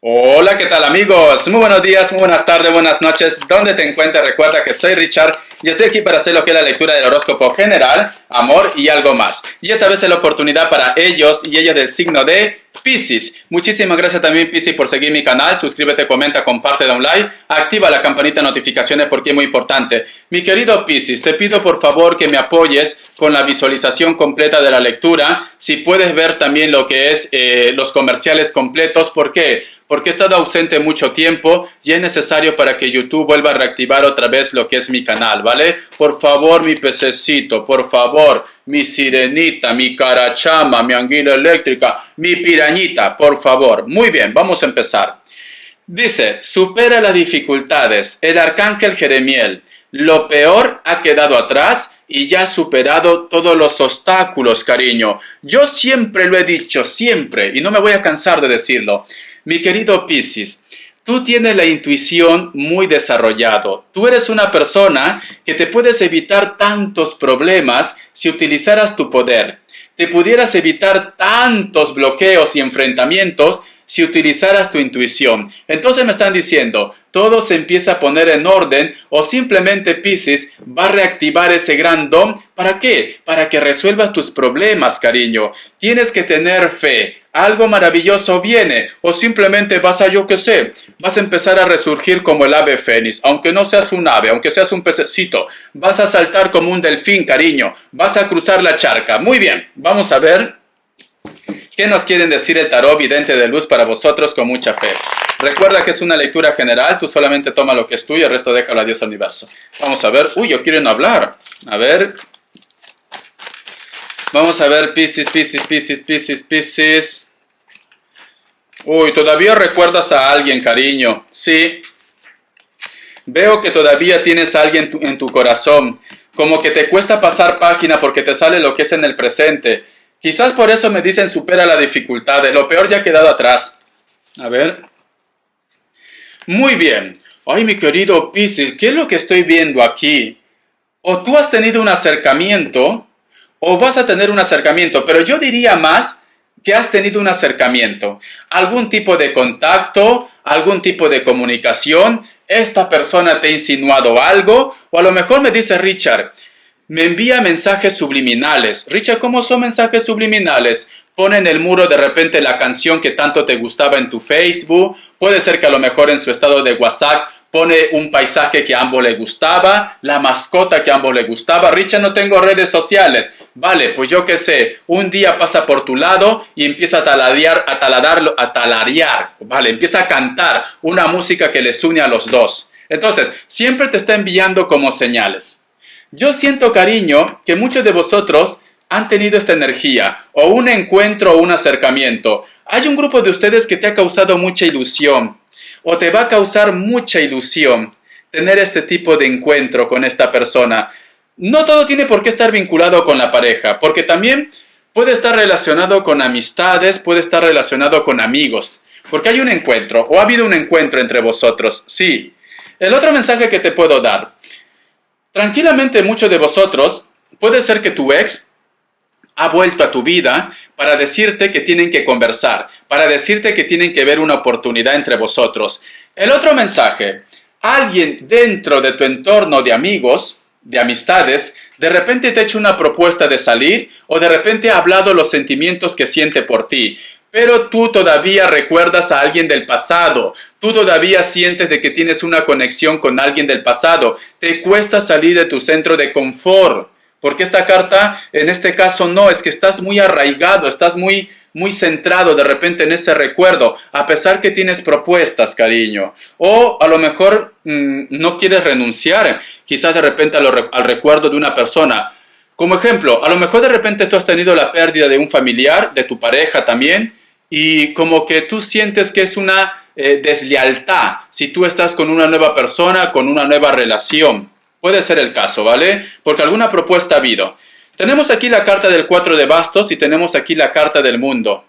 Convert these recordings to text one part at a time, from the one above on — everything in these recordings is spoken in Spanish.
Hola, ¿qué tal amigos? Muy buenos días, muy buenas tardes, buenas noches. ¿Dónde te encuentras? Recuerda que soy Richard y estoy aquí para hacer lo que es la lectura del horóscopo general, amor y algo más. Y esta vez es la oportunidad para ellos y ellas del signo de Piscis. Muchísimas gracias también, Piscis, por seguir mi canal. Suscríbete, comenta, comparte, da un like, activa la campanita de notificaciones porque es muy importante. Mi querido Piscis, te pido por favor que me apoyes con la visualización completa de la lectura. Si puedes ver también lo que es los comerciales completos. ¿Por qué? Porque he estado ausente mucho tiempo y es necesario para que YouTube vuelva a reactivar otra vez lo que es mi canal, ¿vale? Por favor, mi pececito, por favor, mi sirenita, mi carachama, mi anguila eléctrica, mi pirañita, por favor. Muy bien, vamos a empezar. Dice, supera las dificultades. El arcángel Jeremiel, lo peor ha quedado atrás y ya has superado todos los obstáculos, cariño. Yo siempre lo he dicho, siempre, y no me voy a cansar de decirlo. Mi querido Piscis, tú tienes la intuición muy desarrollado. Tú eres una persona que te puedes evitar tantos problemas si utilizaras tu poder. Te pudieras evitar tantos bloqueos y enfrentamientos si utilizaras tu intuición. Entonces me están diciendo, todo se empieza a poner en orden o simplemente Piscis va a reactivar ese gran don. ¿Para qué? Para que resuelvas tus problemas, cariño. Tienes que tener fe. Algo maravilloso viene o simplemente vas a, yo qué sé, vas a empezar a resurgir como el ave fénix. Aunque no seas un ave, aunque seas un pececito, vas a saltar como un delfín, cariño. Vas a cruzar la charca. Muy bien, vamos a ver ¿qué nos quieren decir el tarot vidente de luz para vosotros con mucha fe? Recuerda que es una lectura general, tú solamente toma lo que es tuyo, el resto déjalo a Dios al universo. Vamos a ver, yo quiero hablar. A ver. Vamos a ver, Piscis. Todavía recuerdas a alguien, cariño. Sí. Veo que todavía tienes a alguien en tu corazón. Como que te cuesta pasar página porque te sale lo que es en el presente. Quizás por eso me dicen supera las dificultades. Lo peor ya ha quedado atrás. A ver. Muy bien. Ay, mi querido Piscis, ¿qué es lo que estoy viendo aquí? O tú has tenido un acercamiento, o vas a tener un acercamiento, pero yo diría más que has tenido un acercamiento. Algún tipo de contacto, algún tipo de comunicación. Esta persona te ha insinuado algo, o a lo mejor me dice Richard, me envía mensajes subliminales. Richard, ¿cómo son mensajes subliminales? Pone en el muro de repente la canción que tanto te gustaba en tu Facebook. Puede ser que a lo mejor en su estado de WhatsApp pone un paisaje que a ambos les gustaba, la mascota que a ambos les gustaba. Richard, no tengo redes sociales. Vale, pues yo qué sé, un día pasa por tu lado y empieza a talarear. Vale, empieza a cantar una música que les une a los dos. Entonces, siempre te está enviando como señales. Yo siento, cariño, que muchos de vosotros han tenido esta energía, o un encuentro o un acercamiento. Hay un grupo de ustedes que te ha causado mucha ilusión, o te va a causar mucha ilusión tener este tipo de encuentro con esta persona. No todo tiene por qué estar vinculado con la pareja, porque también puede estar relacionado con amistades, puede estar relacionado con amigos, porque hay un encuentro, o ha habido un encuentro entre vosotros, sí. El otro mensaje que te puedo dar, tranquilamente muchos de vosotros, puede ser que tu ex ha vuelto a tu vida para decirte que tienen que conversar, para decirte que tienen que ver una oportunidad entre vosotros. El otro mensaje, alguien dentro de tu entorno de amigos, de amistades, de repente te ha hecho una propuesta de salir o de repente ha hablado los sentimientos que siente por ti. Pero tú todavía recuerdas a alguien del pasado. Tú todavía sientes de que tienes una conexión con alguien del pasado. Te cuesta salir de tu centro de confort. Porque esta carta, en este caso, no, es que estás muy arraigado, estás muy centrado de repente en ese recuerdo, a pesar que tienes propuestas, cariño. O a lo mejor no quieres renunciar, quizás de repente al recuerdo de una persona. Como ejemplo, a lo mejor de repente tú has tenido la pérdida de un familiar, de tu pareja también, y como que tú sientes que es una deslealtad si tú estás con una nueva persona, con una nueva relación. Puede ser el caso, ¿vale? Porque alguna propuesta ha habido. Tenemos aquí la carta del 4 de bastos y tenemos aquí la carta del mundo.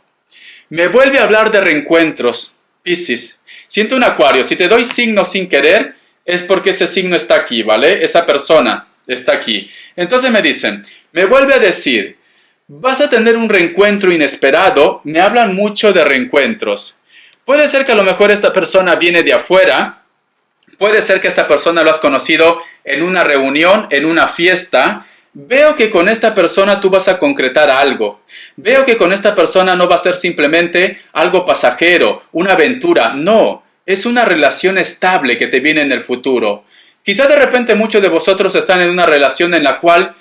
Me vuelve a hablar de reencuentros, Piscis. Siento un acuario. Si te doy signo sin querer, es porque ese signo está aquí, ¿vale? Esa persona está aquí. Entonces me dicen, me vuelve a decir, vas a tener un reencuentro inesperado. Me hablan mucho de reencuentros. Puede ser que a lo mejor esta persona viene de afuera. Puede ser que esta persona lo has conocido en una reunión, en una fiesta. Veo que con esta persona tú vas a concretar algo. Veo que con esta persona no va a ser simplemente algo pasajero, una aventura. No, es una relación estable que te viene en el futuro. Quizás de repente muchos de vosotros están en una relación en la cual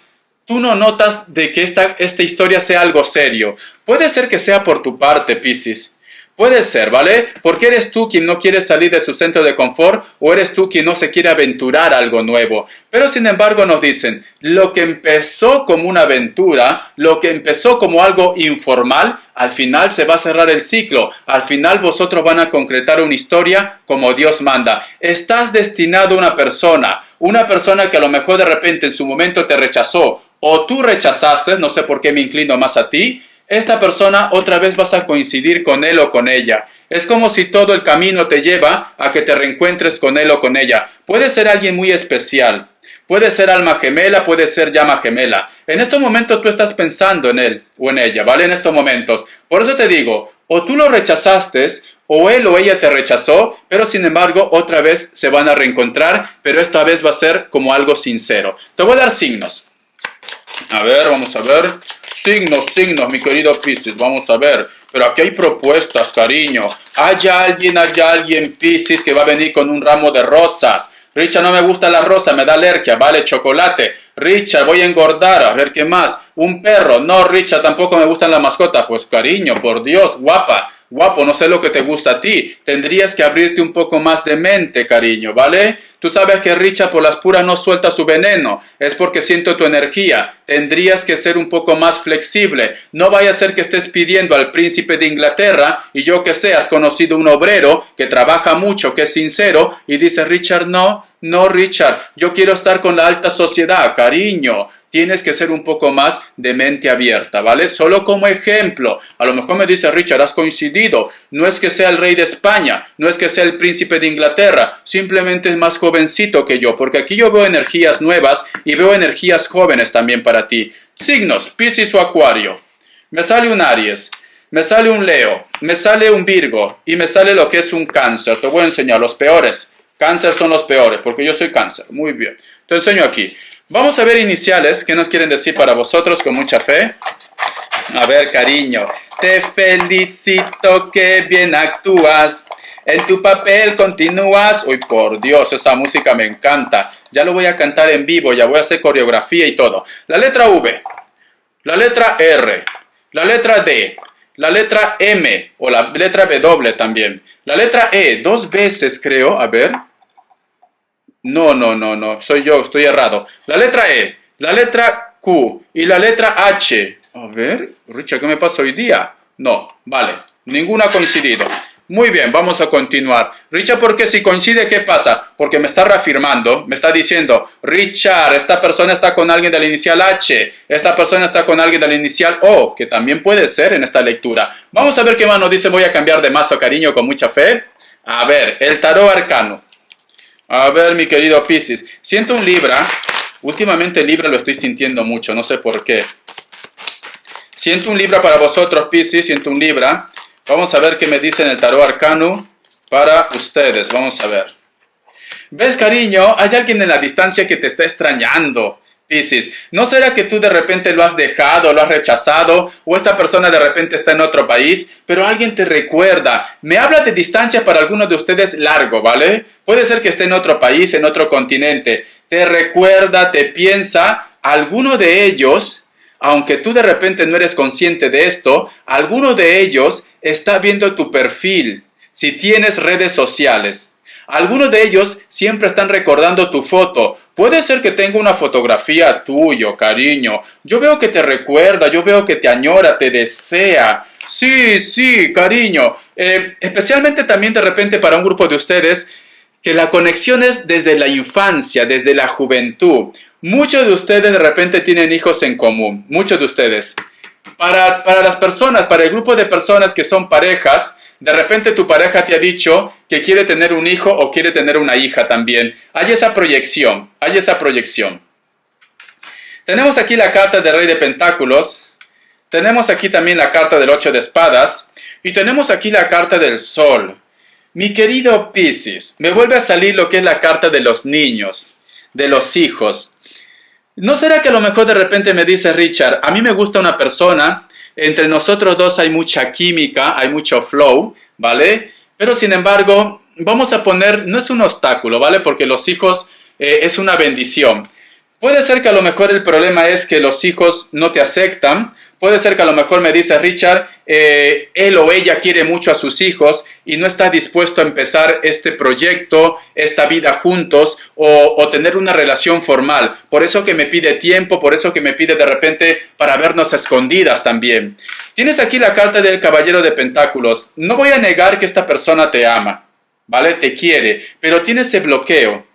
tú no notas de que esta historia sea algo serio. Puede ser que sea por tu parte, Piscis. Puede ser, ¿vale? Porque eres tú quien no quiere salir de su centro de confort o eres tú quien no se quiere aventurar a algo nuevo. Pero sin embargo nos dicen, lo que empezó como una aventura, lo que empezó como algo informal, al final se va a cerrar el ciclo. Al final vosotros van a concretar una historia como Dios manda. Estás destinado a una persona que a lo mejor de repente en su momento te rechazó o tú rechazaste, no sé por qué me inclino más a ti. Esta persona otra vez vas a coincidir con él o con ella. Es como si todo el camino te lleva a que te reencuentres con él o con ella. Puede ser alguien muy especial. Puede ser alma gemela, puede ser llama gemela. En estos momentos tú estás pensando en él o en ella, ¿vale? En estos momentos. Por eso te digo, o tú lo rechazaste, o él o ella te rechazó, pero sin embargo otra vez se van a reencontrar, pero esta vez va a ser como algo sincero. Te voy a dar signos. A ver, vamos a ver. Signos, mi querido Piscis, vamos a ver. Pero aquí hay propuestas, cariño. Hay alguien, Piscis, que va a venir con un ramo de rosas. Richard, no me gusta la rosa, me da alergia, vale, chocolate. Richard, voy a engordar, a ver qué más. Un perro, no, Richard, tampoco me gustan las mascotas. Pues cariño, por Dios, guapo, no sé lo que te gusta a ti. Tendrías que abrirte un poco más de mente, cariño, ¿vale? Tú sabes que Richard por las puras no suelta su veneno. Es porque siento tu energía. Tendrías que ser un poco más flexible. No vaya a ser que estés pidiendo al príncipe de Inglaterra y yo que sé, has conocido un obrero que trabaja mucho, que es sincero y dice, Richard, no, Richard, yo quiero estar con la alta sociedad, cariño. Tienes que ser un poco más de mente abierta, ¿vale? Solo como ejemplo, a lo mejor me dice, Richard, has coincidido. No es que sea el rey de España, no es que sea el príncipe de Inglaterra, simplemente es más jovencito que yo, porque aquí yo veo energías nuevas y veo energías jóvenes también para ti. Signos, Piscis o Acuario. Me sale un Aries, me sale un Leo, me sale un Virgo y me sale lo que es un Cáncer. Te voy a enseñar los peores. Cáncer son los peores, porque yo soy Cáncer. Muy bien. Te enseño aquí. Vamos a ver iniciales. ¿Qué nos quieren decir para vosotros con mucha fe? A ver, cariño. Te felicito que bien actúas. En tu papel continúas. Uy, por Dios, esa música me encanta. Ya lo voy a cantar en vivo. Ya voy a hacer coreografía y todo. La letra V. La letra R. La letra D. La letra M. O la letra W también. La letra E. 2 veces, creo. A ver. No, soy yo, estoy errado. La letra E, la letra Q y la letra H. A ver, Richard, ¿qué me pasa hoy día? No, vale, ninguna ha coincidido. Muy bien, vamos a continuar. Richard, ¿por qué si coincide, qué pasa? Porque me está reafirmando, me está diciendo, Richard, esta persona está con alguien de la inicial H, esta persona está con alguien de la inicial O, que también puede ser en esta lectura. Vamos a ver qué más nos dice, voy a cambiar de mazo, cariño, con mucha fe. A ver, el tarot arcano. A ver, mi querido Piscis, siento un Libra. Últimamente Libra lo estoy sintiendo mucho, no sé por qué. Siento un Libra para vosotros, Piscis, siento un Libra. Vamos a ver qué me dice en el tarot arcano para ustedes, vamos a ver. ¿Ves, cariño? Hay alguien en la distancia que te está extrañando, Piscis. ¿No será que tú de repente lo has dejado, lo has rechazado, o esta persona de repente está en otro país, pero alguien te recuerda? Me habla de distancia para algunos de ustedes largo, ¿vale? Puede ser que esté en otro país, en otro continente. Te recuerda, te piensa. Alguno de ellos, aunque tú de repente no eres consciente de esto, alguno de ellos está viendo tu perfil, si tienes redes sociales. Algunos de ellos siempre están recordando tu foto. Puede ser que tenga una fotografía tuyo, cariño. Yo veo que te recuerda, yo veo que te añora, te desea. Sí, cariño. Especialmente también de repente para un grupo de ustedes que la conexión es desde la infancia, desde la juventud. Muchos de ustedes de repente tienen hijos en común. Muchos de ustedes. Para las personas, para el grupo de personas que son parejas, de repente tu pareja te ha dicho que quiere tener un hijo o quiere tener una hija también. Hay esa proyección, Tenemos aquí la carta del Rey de Pentáculos. Tenemos aquí también la carta del 8 de espadas y tenemos aquí la carta del sol. Mi querido Piscis, me vuelve a salir lo que es la carta de los niños, de los hijos. ¿No será que a lo mejor de repente me dice Richard, a mí me gusta una persona, entre nosotros dos hay mucha química, hay mucho flow, ¿vale? Pero sin embargo, vamos a poner, no es un obstáculo, ¿vale? Porque los hijos es una bendición. Puede ser que a lo mejor el problema es que los hijos no te aceptan. Puede ser que a lo mejor me dice Richard, él o ella quiere mucho a sus hijos y no está dispuesto a empezar este proyecto, esta vida juntos o tener una relación formal. Por eso que me pide tiempo, por eso que me pide de repente para vernos a escondidas también. Tienes aquí la carta del Caballero de Pentáculos. No voy a negar que esta persona te ama, ¿vale? Te quiere, pero tiene ese bloqueo.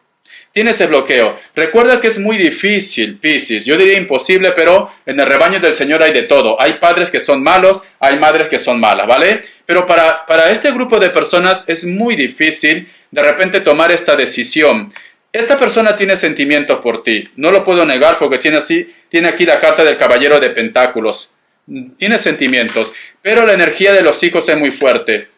Tiene ese bloqueo. Recuerda que es muy difícil, Piscis. Yo diría imposible, pero en el rebaño del Señor hay de todo. Hay padres que son malos, hay madres que son malas, ¿vale? Pero para este grupo de personas es muy difícil de repente tomar esta decisión. Esta persona tiene sentimientos por ti. No lo puedo negar porque tiene aquí la carta del Caballero de Pentáculos. Tiene sentimientos, pero la energía de los hijos es muy fuerte.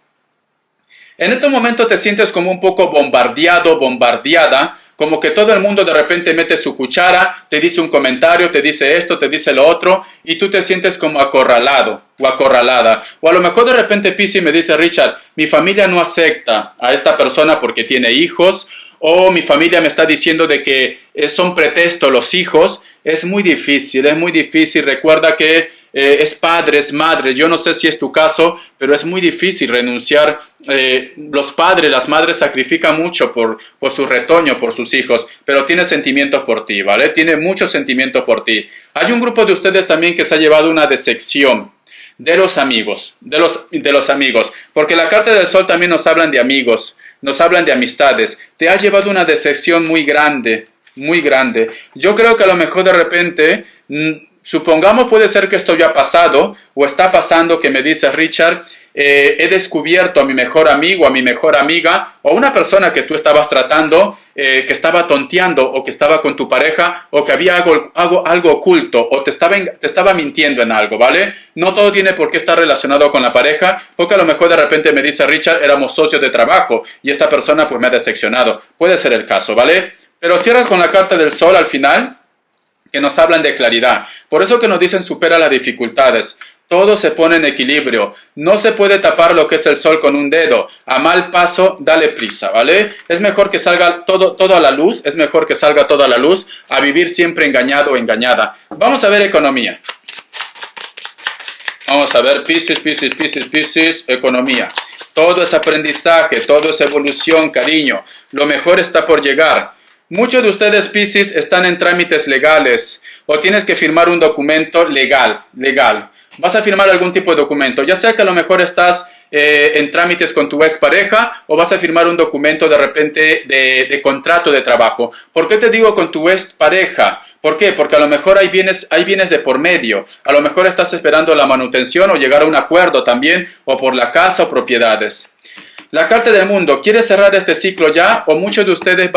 En este momento te sientes como un poco bombardeado, bombardeada, como que todo el mundo de repente mete su cuchara, te dice un comentario, te dice esto, te dice lo otro, y tú te sientes como acorralado o acorralada. O a lo mejor de repente Piscis me dice, Richard, mi familia no acepta a esta persona porque tiene hijos, o mi familia me está diciendo de que son pretextos los hijos. Es muy difícil, es muy difícil. Recuerda que es padre, es madre. Yo no sé si es tu caso, pero es muy difícil renunciar. Los padres, las madres sacrifican mucho por su retoño, por sus hijos, pero tiene sentimientos por ti, ¿vale? Tiene muchos sentimientos por ti. Hay un grupo de ustedes también que se ha llevado una decepción de los amigos, de los amigos, porque la carta del sol también nos hablan de amigos, nos hablan de amistades. Te ha llevado una decepción muy grande, muy grande. Yo creo que a lo mejor de repente, supongamos puede ser que esto ya ha pasado o está pasando, que me dice Richard, he descubierto a mi mejor amigo, a mi mejor amiga o a una persona que tú estabas tratando, que estaba tonteando o que estaba con tu pareja o que había algo oculto o te estaba mintiendo en algo, ¿vale? No todo tiene por qué estar relacionado con la pareja, porque a lo mejor de repente me dice Richard, éramos socios de trabajo y esta persona pues me ha decepcionado. Puede ser el caso, ¿vale? Pero cierras con la carta del sol al final, que nos hablan de claridad. Por eso que nos dicen supera las dificultades. Todo se pone en equilibrio. No se puede tapar lo que es el sol con un dedo. A mal paso, dale prisa, ¿vale? Es mejor que salga todo a la luz. Es mejor que salga todo a la luz a vivir siempre engañado o engañada. Vamos a ver economía. Vamos a ver Piscis, economía. Todo es aprendizaje, todo es evolución, cariño. Lo mejor está por llegar. Muchos de ustedes, Piscis, están en trámites legales o tienes que firmar un documento legal. Vas a firmar algún tipo de documento, ya sea que a lo mejor estás en trámites con tu expareja o vas a firmar un documento de repente de contrato de trabajo. ¿Por qué te digo con tu expareja? ¿Por qué? Porque a lo mejor hay bienes de por medio. A lo mejor estás esperando la manutención o llegar a un acuerdo también o por la casa o propiedades. La carta del mundo, ¿quieres cerrar este ciclo ya? O muchos de ustedes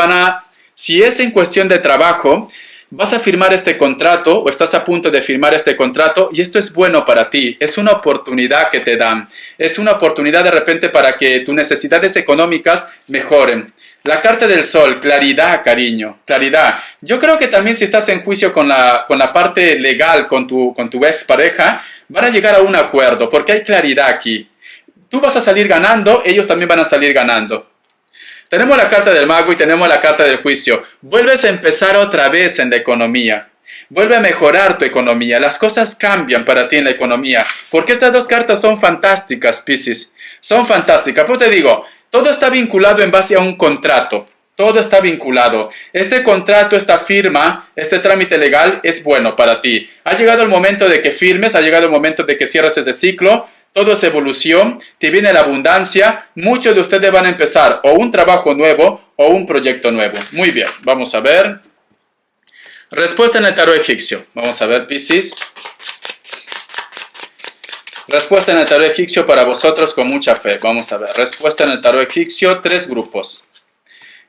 si es en cuestión de trabajo, vas a firmar este contrato o estás a punto de firmar este contrato y esto es bueno para ti, es una oportunidad que te dan, es una oportunidad de repente para que tus necesidades económicas mejoren. La carta del sol, claridad, cariño, claridad. Yo creo que también si estás en juicio con la parte legal, con tu ex pareja, van a llegar a un acuerdo porque hay claridad aquí. Tú vas a salir ganando, ellos también van a salir ganando. Tenemos la carta del mago y tenemos la carta del juicio. Vuelves a empezar otra vez en la economía. Vuelve a mejorar tu economía. Las cosas cambian para ti en la economía. Porque estas dos cartas son fantásticas, Piscis. Son fantásticas. Pero te digo, todo está vinculado en base a un contrato. Todo está vinculado. Este contrato, esta firma, este trámite legal es bueno para ti. Ha llegado el momento de que firmes, ha llegado el momento de que cierres ese ciclo. Todo es evolución, te viene la abundancia. Muchos de ustedes van a empezar o un trabajo nuevo o un proyecto nuevo. Muy bien, vamos a ver. Respuesta en el tarot egipcio. Vamos a ver, Piscis. Respuesta en el tarot egipcio para vosotros con mucha fe. Vamos a ver. Respuesta en el tarot egipcio, 3 grupos.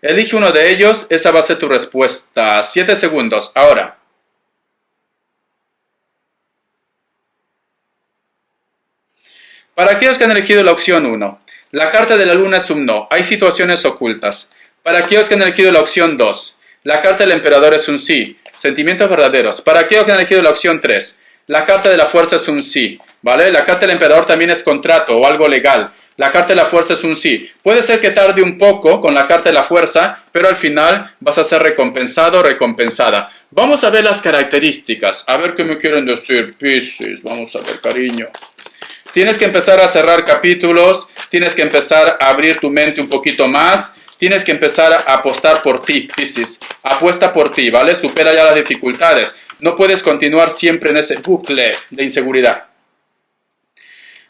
Elige uno de ellos, esa va a ser tu respuesta. 7 segundos, ahora. Para aquellos que han elegido la opción 1, la carta de la luna es un no, hay situaciones ocultas. Para aquellos que han elegido la opción 2, la carta del emperador es un sí, sentimientos verdaderos. Para aquellos que han elegido la opción 3, la carta de la fuerza es un sí, ¿vale? La carta del emperador también es contrato o algo legal. La carta de la fuerza es un sí. Puede ser que tarde un poco con la carta de la fuerza, pero al final vas a ser recompensado o recompensada. Vamos a ver las características. A ver qué me quieren decir, Piscis. Vamos a ver, cariño. Tienes que empezar a cerrar capítulos, tienes que empezar a abrir tu mente un poquito más, tienes que empezar a apostar por ti, Piscis. Apuesta por ti, ¿vale? Supera ya las dificultades. No puedes continuar siempre en ese bucle de inseguridad.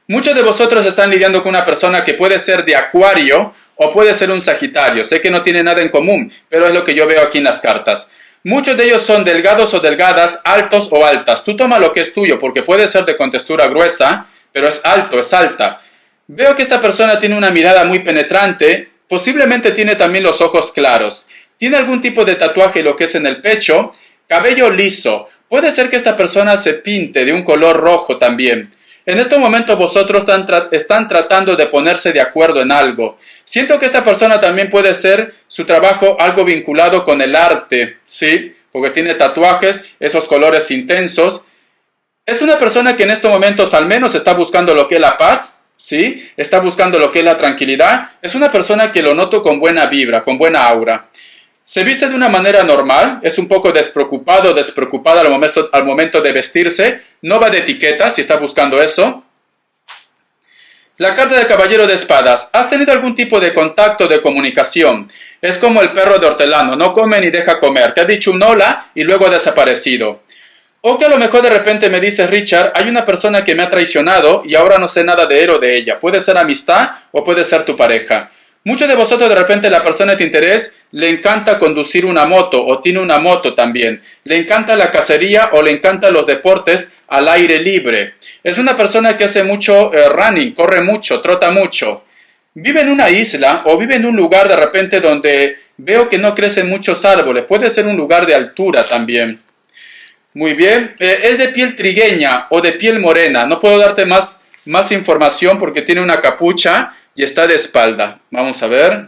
Muchos de vosotros están lidiando con una persona que puede ser de Acuario o puede ser un Sagitario. Sé que no tiene nada en común, pero es lo que yo veo aquí en las cartas. Muchos de ellos son delgados o delgadas, altos o altas. Tú toma lo que es tuyo, porque puede ser de contextura gruesa, pero es alto, es alta. Veo que esta persona tiene una mirada muy penetrante, posiblemente tiene también los ojos claros. Tiene algún tipo de tatuaje lo que es en el pecho, cabello liso. Puede ser que esta persona se pinte de un color rojo también. En estos momentos vosotros están tratando de ponerse de acuerdo en algo. Siento que esta persona también puede ser su trabajo algo vinculado con el arte, ¿sí? Porque tiene tatuajes, esos colores intensos. Es una persona que en estos momentos al menos está buscando lo que es la paz, ¿sí? Está buscando lo que es la tranquilidad. Es una persona que lo noto con buena vibra, con buena aura. Se viste de una manera normal, es un poco despreocupado, despreocupada al momento de vestirse, no va de etiqueta si está buscando eso. La carta del caballero de espadas, ¿has tenido algún tipo de contacto, de comunicación? Es como el perro de hortelano, no come ni deja comer, te ha dicho un hola y luego ha desaparecido. O que a lo mejor de repente me dices, Richard, hay una persona que me ha traicionado y ahora no sé nada de él o de ella. Puede ser amistad o puede ser tu pareja. Muchos de vosotros de repente la persona de tu interés le encanta conducir una moto o tiene una moto también. Le encanta la cacería o le encantan los deportes al aire libre. Es una persona que hace mucho running, corre mucho, trota mucho. Vive en una isla o vive en un lugar de repente donde veo que no crecen muchos árboles. Puede ser un lugar de altura también. Muy bien. Es de piel trigueña o de piel morena. No puedo darte más información porque tiene una capucha y está de espalda. Vamos a ver.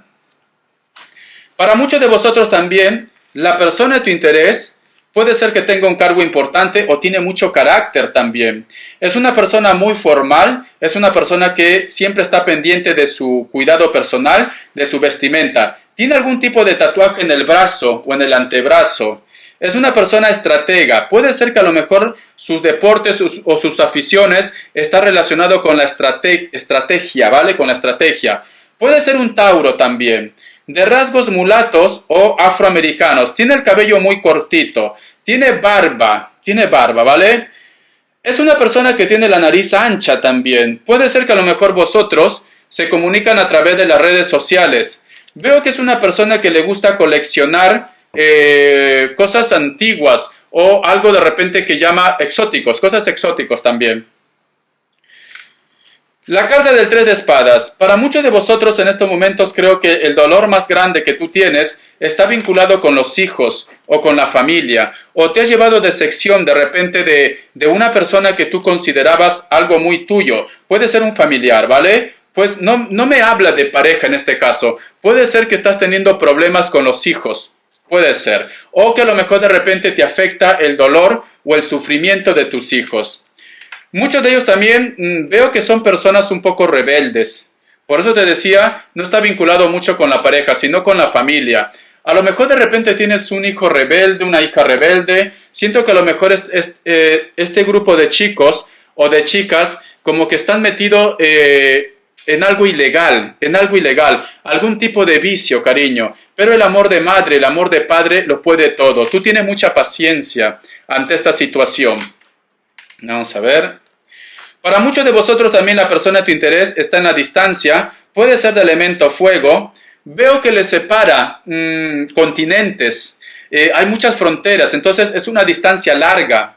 Para muchos de vosotros también, la persona de tu interés puede ser que tenga un cargo importante o tiene mucho carácter también. Es una persona muy formal, es una persona que siempre está pendiente de su cuidado personal, de su vestimenta. Tiene algún tipo de tatuaje en el brazo o en el antebrazo. Es una persona estratega. Puede ser que a lo mejor sus deportes o sus aficiones está relacionado con la estrategia, ¿vale? Con la estrategia. Puede ser un Tauro también. De rasgos mulatos o afroamericanos. Tiene el cabello muy cortito. Tiene barba, ¿vale? Es una persona que tiene la nariz ancha también. Puede ser que a lo mejor vosotros se comunican a través de las redes sociales. Veo que es una persona que le gusta coleccionar cosas antiguas o algo de repente que llama exóticos, cosas exóticos también. La carta del 3 de espadas. Para muchos de vosotros en estos momentos creo que el dolor más grande que tú tienes está vinculado con los hijos o con la familia, o te has llevado de sección de repente de una persona que tú considerabas algo muy tuyo. Puede ser un familiar, ¿vale? Pues no me habla de pareja en este caso. Puede ser que estás teniendo problemas con los hijos. Puede ser. O que a lo mejor de repente te afecta el dolor o el sufrimiento de tus hijos. Muchos de ellos también veo que son personas un poco rebeldes. Por eso te decía, no está vinculado mucho con la pareja, sino con la familia. A lo mejor de repente tienes un hijo rebelde, una hija rebelde. Siento que a lo mejor este grupo de chicos o de chicas como que están metidos en algo ilegal, algún tipo de vicio, cariño. Pero el amor de madre, el amor de padre lo puede todo. Tú tienes mucha paciencia ante esta situación. Vamos a ver. Para muchos de vosotros también la persona de tu interés está en la distancia. Puede ser de elemento fuego. Veo que le separa continentes. Hay muchas fronteras, entonces es una distancia larga.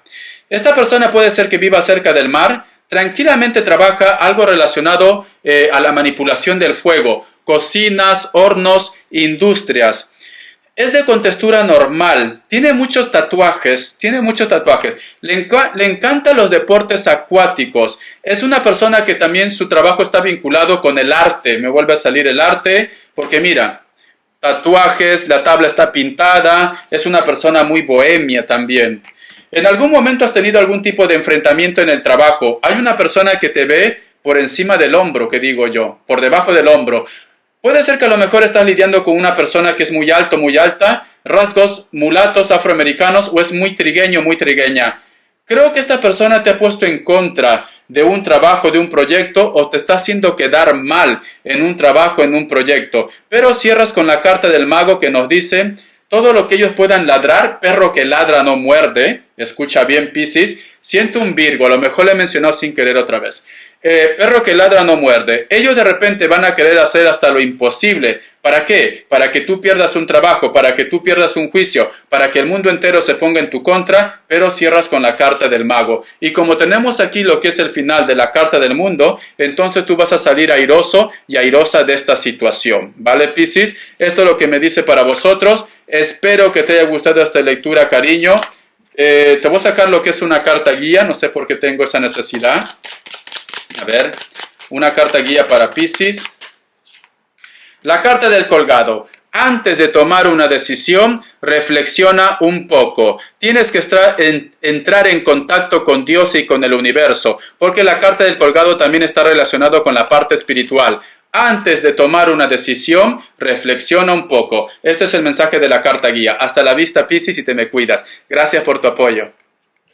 Esta persona puede ser que viva cerca del mar. Tranquilamente trabaja algo relacionado a la manipulación del fuego, cocinas, hornos, industrias. Es de contextura normal, tiene muchos tatuajes, le encantan los deportes acuáticos, es una persona que también su trabajo está vinculado con el arte, me vuelve a salir el arte, porque mira, tatuajes, la tabla está pintada, es una persona muy bohemia también. ¿En algún momento has tenido algún tipo de enfrentamiento en el trabajo? Hay una persona que te ve por encima del hombro, que digo yo, por debajo del hombro. Puede ser que a lo mejor estás lidiando con una persona que es muy alto, muy alta, rasgos mulatos, afroamericanos, o es muy trigueño, muy trigueña. Creo que esta persona te ha puesto en contra de un trabajo, de un proyecto, o te está haciendo quedar mal en un trabajo, en un proyecto. Pero cierras con la carta del mago que nos dice, todo lo que ellos puedan ladrar, perro que ladra no muerde. Escucha bien, Piscis. Siento un Virgo, a lo mejor le he mencionado sin querer otra vez. Perro que ladra no muerde. Ellos de repente van a querer hacer hasta lo imposible. ¿Para qué? Para que tú pierdas un trabajo, para que tú pierdas un juicio, para que el mundo entero se ponga en tu contra, pero cierras con la carta del mago. Y como tenemos aquí lo que es el final de la carta del mundo, entonces tú vas a salir airoso y airosa de esta situación. ¿Vale, Piscis? Esto es lo que me dice para vosotros. Espero que te haya gustado esta lectura, cariño. Te voy a sacar lo que es una carta guía, no sé por qué tengo esa necesidad. A ver, una carta guía para Piscis. La carta del colgado. Antes de tomar una decisión, reflexiona un poco. Tienes que entrar en contacto con Dios y con el universo, porque la carta del colgado también está relacionado con la parte espiritual. Antes de tomar una decisión, reflexiona un poco. Este es el mensaje de la carta guía. Hasta la vista, Piscis, y te me cuidas. Gracias por tu apoyo.